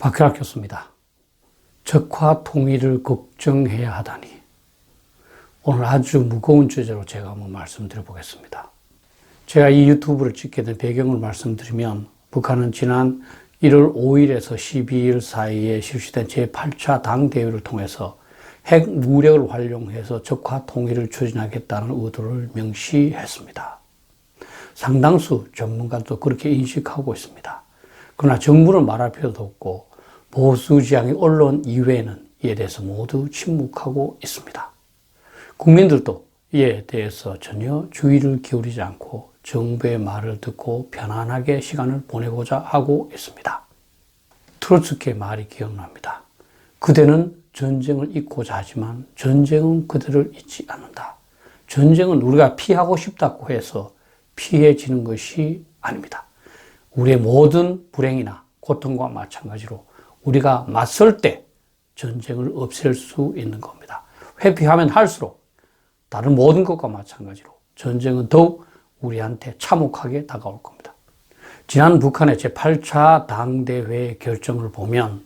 박혀놨습니다. 적화 통일을 걱정해야 하다니. 오늘 아주 무거운 주제로 제가 한번 말씀드려 보겠습니다. 제가 이 유튜브를 찍게 된 배경을 말씀드리면, 북한은 지난 1월 5일에서 12일 사이에 실시된 제8차 당대회를 통해서 핵 무력을 활용해서 적화 통일을 추진하겠다는 의도를 명시했습니다. 상당수 전문가도 그렇게 인식하고 있습니다. 그러나 정부는 말할 필요도 없고 보수 지향의 언론 이외에는 이에 대해서 모두 침묵하고 있습니다. 국민들도 이에 대해서 전혀 주의를 기울이지 않고 정부의 말을 듣고 편안하게 시간을 보내고자 하고 있습니다. 트로츠키의 말이 기억납니다. 그대는 전쟁을 잊고자 하지만 전쟁은 그대를 잊지 않는다. 전쟁은 우리가 피하고 싶다고 해서 피해지는 것이 아닙니다. 우리의 모든 불행이나 고통과 마찬가지로 우리가 맞설 때 전쟁을 없앨 수 있는 겁니다. 회피하면 할수록 다른 모든 것과 마찬가지로 전쟁은 더욱 우리한테 참혹하게 다가올 겁니다. 지난 북한의 제8차 당대회의 결정을 보면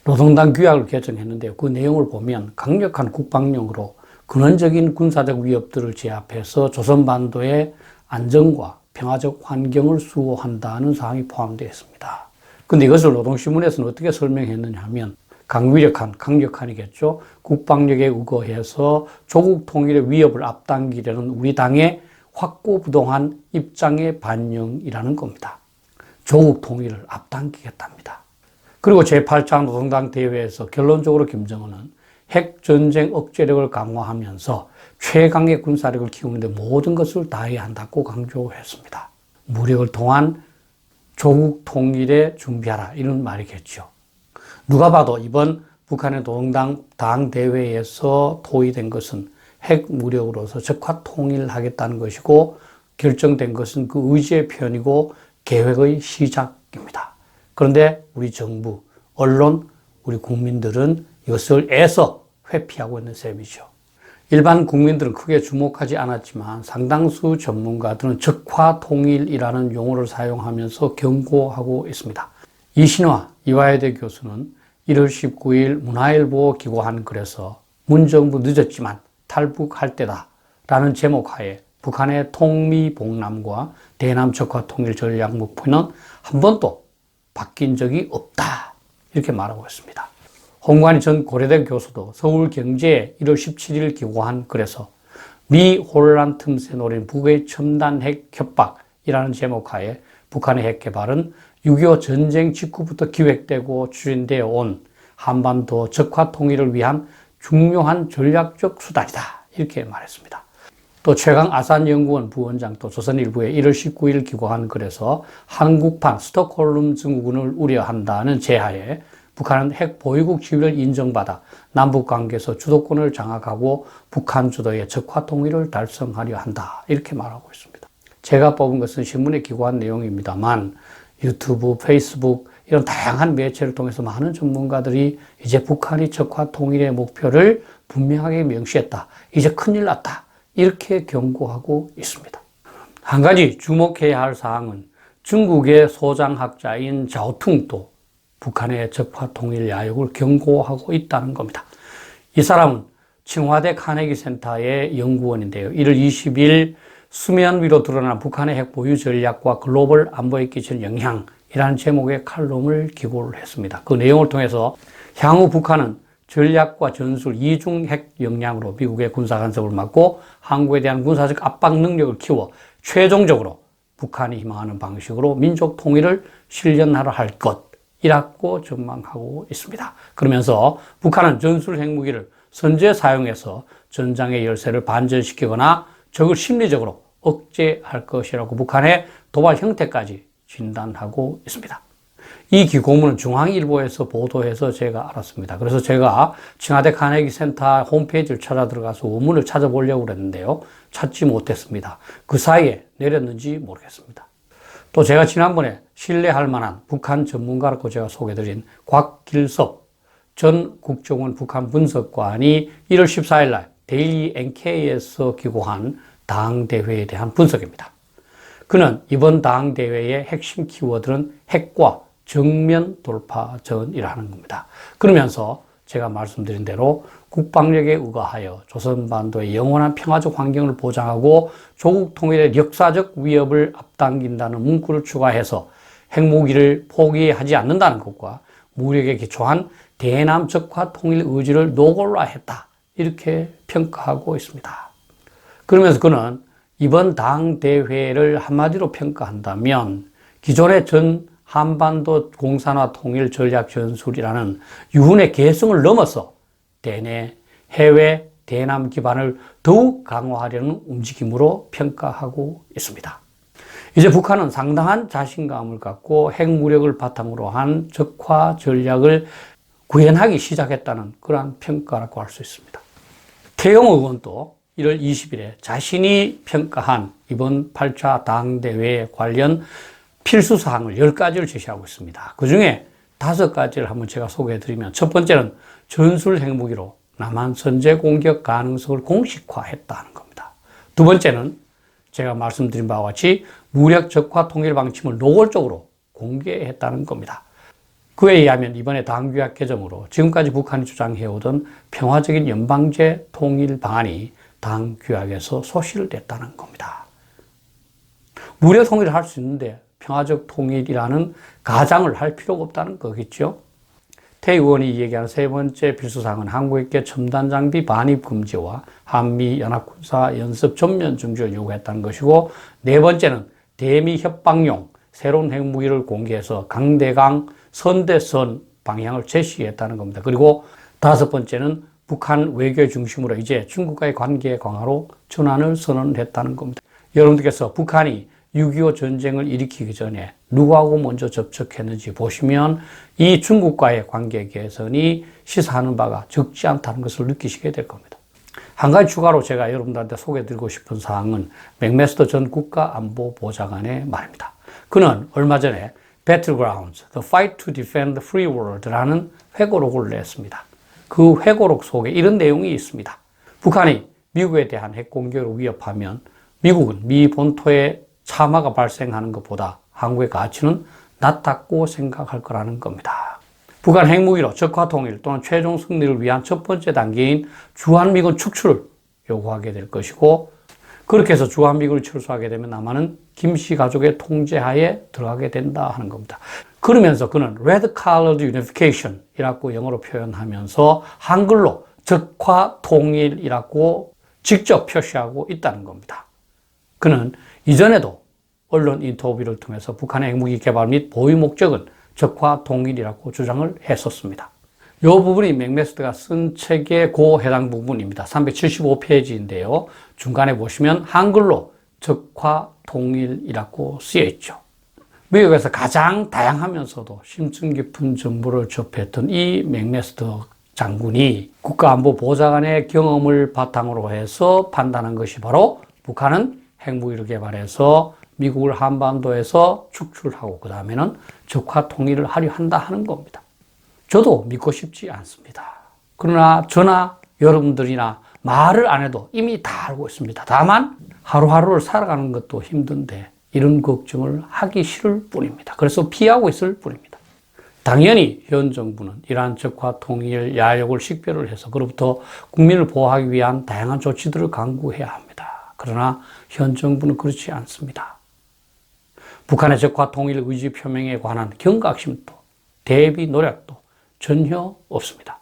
노동당 규약을 개정했는데요. 그 내용을 보면 강력한 국방력으로 근원적인 군사적 위협들을 제압해서 조선반도의 안정과 평화적 환경을 수호한다는 사항이 포함되어 있습니다. 근데 이것을 노동신문에서는 어떻게 설명했느냐 하면 강력한이겠죠. 국방력에 의거해서 조국 통일의 위협을 앞당기려는 우리 당의 확고부동한 입장의 반영이라는 겁니다. 조국 통일을 앞당기겠답니다. 그리고 제8차 노동당 대회에서 결론적으로 김정은은 핵전쟁 억제력을 강화하면서 최강의 군사력을 키우는데 모든 것을 다해야 한다고 강조했습니다. 무력을 통한 조국 통일에 준비하라, 이런 말이겠죠. 누가 봐도 이번 북한의 노동당 당대회에서 토의된 것은 핵 무력으로서 적화 통일하겠다는 것이고, 결정된 것은 그 의지의 표현이고 계획의 시작입니다. 그런데 우리 정부, 언론, 우리 국민들은 이것을 애써 회피하고 있는 셈이죠. 일반 국민들은 크게 주목하지 않았지만 상당수 전문가들은 적화 통일이라는 용어를 사용하면서 경고하고 있습니다. 이신화 이화여대 교수는 1월 19일 문화일보 기고한 글에서 문정부 늦었지만 탈북할 때다 라는 제목하에 북한의 통미봉남과 대남 적화 통일 전략 목표는 한 번도 바뀐 적이 없다, 이렇게 말하고 있습니다. 홍관희 전 고려대 교수도 서울경제에 1월 17일 기고한 글에서 미 혼란 틈새 노린 북의 첨단 핵 협박이라는 제목하에 북한의 핵 개발은 6.25 전쟁 직후부터 기획되고 추진되어 온 한반도 적화 통일을 위한 중요한 전략적 수단이다, 이렇게 말했습니다. 또 최강 아산연구원 부원장도 조선일보에 1월 19일 기고한 글에서 한국판 스톡홀름 증후군을 우려한다는 제하에 북한은 핵 보유국 지위를 인정받아 남북관계에서 주도권을 장악하고 북한 주도의 적화 통일을 달성하려 한다, 이렇게 말하고 있습니다. 제가 뽑은 것은 신문에 기고한 내용입니다만 유튜브, 페이스북 이런 다양한 매체를 통해서 많은 전문가들이 이제 북한이 적화 통일의 목표를 분명하게 명시했다, 이제 큰일 났다, 이렇게 경고하고 있습니다. 한 가지 주목해야 할 사항은 중국의 소장학자인 자오퉁도 북한의 적화 통일 야욕을 경고하고 있다는 겁니다. 이 사람은 칭화대 카네기 센터의 연구원인데요. 1월 20일 수면 위로 드러난 북한의 핵 보유 전략과 글로벌 안보에 끼치는 영향이라는 제목의 칼럼을 기고를 했습니다. 그 내용을 통해서 향후 북한은 전략과 전술 이중 핵 역량으로 미국의 군사 간섭을 막고 한국에 대한 군사적 압박 능력을 키워 최종적으로 북한이 희망하는 방식으로 민족 통일을 실현하려 할 것이라고 전망하고 있습니다. 그러면서 북한은 전술 핵무기를 선제 사용해서 전장의 열세를 반전시키거나 적을 심리적으로 억제할 것이라고 북한의 도발 형태까지 진단하고 있습니다. 이 기고문은 중앙일보에서 보도해서 제가 알았습니다. 그래서 제가 칭화대 카네기 센터 홈페이지를 찾아 들어가서 원문을 찾아보려고 그랬는데요. 찾지 못했습니다. 그 사이에 내렸는지 모르겠습니다. 또 제가 지난번에 신뢰할 만한 북한 전문가라고 제가 소개드린 곽길섭 전 국정원 북한 분석관이 1월 14일 날 데일리 NK에서 기고한 당대회에 대한 분석입니다. 그는 이번 당대회의 핵심 키워드는 핵과 정면 돌파전이라는 겁니다. 그러면서 제가 말씀드린 대로 국방력에 의거하여 조선반도의 영원한 평화적 환경을 보장하고 조국 통일의 역사적 위협을 앞당긴다는 문구를 추가해서 핵무기를 포기하지 않는다는 것과 무력에 기초한 대남 적화 통일 의지를 노골화했다. 이렇게 평가하고 있습니다. 그러면서 그는 이번 당대회를 한마디로 평가한다면 기존의 전 한반도 공산화 통일 전략 전술이라는 유훈의 개성을 넘어서 대내 해외 대남 기반을 더욱 강화하려는 움직임으로 평가하고 있습니다. 이제 북한은 상당한 자신감을 갖고 핵무력을 바탕으로 한 적화 전략을 구현하기 시작했다는 그러한 평가라고 할 수 있습니다. 태영 의원도 1월 20일에 자신이 평가한 이번 8차 당대회 관련 필수사항을 10가지를 제시하고 있습니다. 그 중에 5가지를 한번 제가 소개해드리면 첫 번째는 전술 핵무기로 남한 선제 공격 가능성을 공식화했다는 겁니다. 두 번째는 제가 말씀드린 바와 같이 무력 적화 통일 방침을 노골적으로 공개했다는 겁니다. 그에 의하면 이번에 당규약 개정으로 지금까지 북한이 주장해오던 평화적인 연방제 통일 방안이 당규약에서 소실됐다는 겁니다. 무력 통일을 할 수 있는데 평화적 통일이라는 가장을 할 필요가 없다는 거겠죠. 태 의원이 얘기하는 세 번째 필수사항은 한국에게 첨단 장비 반입 금지와 한미 연합군사 연습 전면 중지를 요구했다는 것이고, 네 번째는 대미 협박용 새로운 핵무기를 공개해서 강대강 선대선 방향을 제시했다는 겁니다. 그리고 5번째는 북한 외교 중심으로 이제 중국과의 관계 강화로 전환을 선언했다는 겁니다. 여러분들께서 북한이 6.25 전쟁을 일으키기 전에 누구하고 먼저 접촉했는지 보시면 이 중국과의 관계 개선이 시사하는 바가 적지 않다는 것을 느끼시게 될 겁니다. 한 가지 추가로 제가 여러분들한테 소개해드리고 싶은 사항은 맥메스터 전 국가안보보좌관의 말입니다. 그는 얼마 전에 Battlegrounds, The Fight to Defend the Free World라는 회고록을 냈습니다. 그 회고록 속에 이런 내용이 있습니다. 북한이 미국에 대한 핵공격을 위협하면 미국은 미 본토에 참화가 발생하는 것보다 한국의 가치는 낮다고 생각할 거라는 겁니다. 북한 핵무기로 적화 통일 또는 최종 승리를 위한 첫 번째 단계인 주한미군 축출을 요구하게 될 것이고, 그렇게 해서 주한미군을 철수하게 되면 남한은 김씨 가족의 통제하에 들어가게 된다 하는 겁니다. 그러면서 그는 Red Colored Unification 이라고 영어로 표현하면서 한글로 적화 통일이라고 직접 표시하고 있다는 겁니다. 그는 이전에도 언론 인터뷰를 통해서 북한의 핵무기 개발 및 보유 목적은 적화 통일이라고 주장을 했었습니다. 이 부분이 맥메스터가 쓴 책의 해당 부분입니다. 375페이지인데요. 중간에 보시면 한글로 적화 통일이라고 쓰여 있죠. 미국에서 가장 다양하면서도 심층 깊은 정보를 접했던 이 맥메스터 장군이 국가안보보좌관의 경험을 바탕으로 해서 판단한 것이 바로 북한은 핵무기를 개발해서 미국을 한반도에서 축출하고 그 다음에는 적화 통일을 하려 한다 하는 겁니다. 저도 믿고 싶지 않습니다. 그러나 저나 여러분들이나 말을 안 해도 이미 다 알고 있습니다. 다만 하루하루를 살아가는 것도 힘든데 이런 걱정을 하기 싫을 뿐입니다. 그래서 피하고 있을 뿐입니다. 당연히 현 정부는 이러한 적화 통일 야욕을 식별을 해서 그로부터 국민을 보호하기 위한 다양한 조치들을 강구해야 합니다. 그러나 현 정부는 그렇지 않습니다. 북한의 적화 통일 의지 표명에 관한 경각심도 대비 노력도 전혀 없습니다.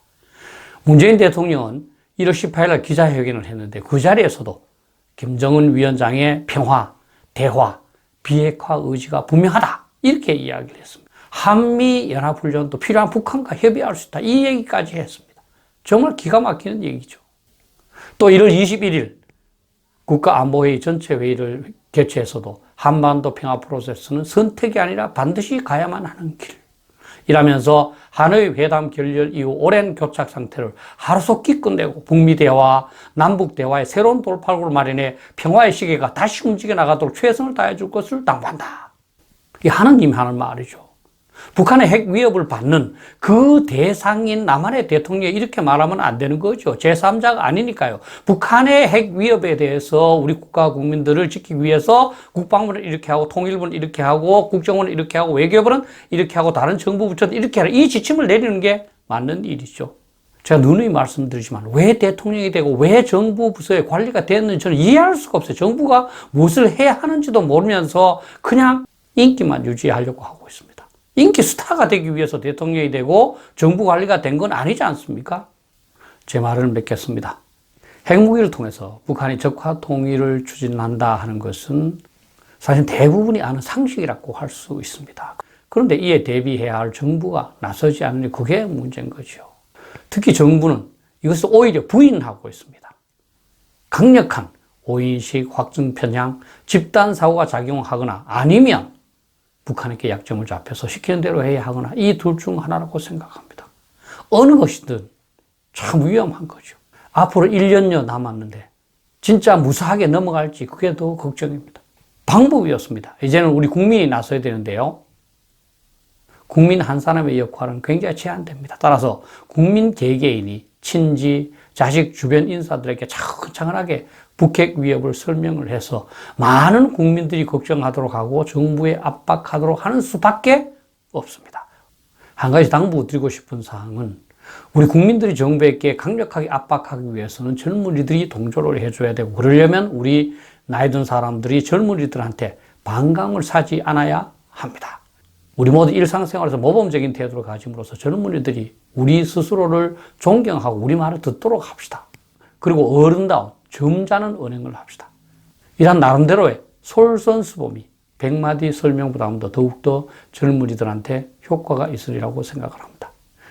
문재인 대통령은 1월 18일 기자회견을 했는데 그 자리에서도 김정은 위원장의 평화, 대화, 비핵화 의지가 분명하다 이렇게 이야기를 했습니다. 한미연합훈련도 필요한 북한과 협의할 수 있다 이 얘기까지 했습니다. 정말 기가 막히는 얘기죠. 또 1월 21일 국가안보회의 전체 회의를 개최해서도 한반도 평화 프로세스는 선택이 아니라 반드시 가야만 하는 길 이라면서 하노이 회담 결렬 이후 오랜 교착 상태를 하루속히 끝내고 북미 대화, 남북 대화의 새로운 돌파구를 마련해 평화의 시계가 다시 움직여 나가도록 최선을 다해 줄 것을 당부한다. 이게 하느님이 하는 말이죠. 북한의 핵 위협을 받는 그 대상인 남한의 대통령이 이렇게 말하면 안 되는 거죠. 제3자가 아니니까요. 북한의 핵 위협에 대해서 우리 국가 국민들을 지키기 위해서 국방부는 이렇게 하고 통일부는 이렇게 하고 국정원은 이렇게 하고 외교부는 이렇게 하고 다른 정부 부처는 이렇게 하라. 이 지침을 내리는 게 맞는 일이죠. 제가 누누이 말씀드리지만 왜 대통령이 되고 왜 정부 부서의 관리가 됐는지 저는 이해할 수가 없어요. 정부가 무엇을 해야 하는지도 모르면서 그냥 인기만 유지하려고 하고 있습니다. 인기 스타가 되기 위해서 대통령이 되고 정부 관리가 된 건 아니지 않습니까? 제 말을 맺겠습니다. 핵무기를 통해서 북한이 적화 통일을 추진한다 하는 것은 사실 대부분이 아는 상식이라고 할 수 있습니다. 그런데 이에 대비해야 할 정부가 나서지 않으니 그게 문제인 거죠. 특히 정부는 이것을 오히려 부인하고 있습니다. 강력한 오인식 확증 편향, 집단 사고가 작용하거나 아니면 북한에게 약점을 잡혀서 시키는 대로 해야 하거나 이 둘 중 하나라고 생각합니다. 어느 것이든 참 위험한 거죠. 앞으로 1년여 남았는데 진짜 무사하게 넘어갈지 그게 더 걱정입니다. 방법이었습니다. 이제는 우리 국민이 나서야 되는데요. 국민 한 사람의 역할은 굉장히 제한됩니다. 따라서 국민 개개인이 친지, 자식 주변 인사들에게 차근차근하게 북핵 위협을 설명을 해서 많은 국민들이 걱정하도록 하고 정부에 압박하도록 하는 수밖에 없습니다. 한 가지 당부드리고 싶은 사항은 우리 국민들이 정부에게 강력하게 압박하기 위해서는 젊은이들이 동조를 해줘야 되고 그러려면 우리 나이 든 사람들이 젊은이들한테 반감을 사지 않아야 합니다. 우리 모두 일상생활에서 모범적인 태도를 가짐으로써 젊은이들이 우리 스스로를 존경하고 우리 말을 듣도록 합시다. 그리고 어른다운 점잖은 언행을 합시다. 이런 나름대로의 솔선수범이 100마디 설명보다도 더욱더 젊은이들한테 효과가 있으리라고 생각을 합니다.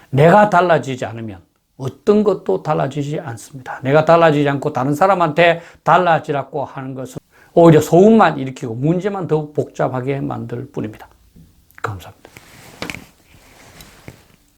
내가 달라지지 않으면 어떤 것도 달라지지 않습니다. 내가 달라지지 않고 다른 사람한테 달라지라고 하는 것은 오히려 소음만 일으키고 문제만 더욱 복잡하게 만들 뿐입니다. 감사합니다.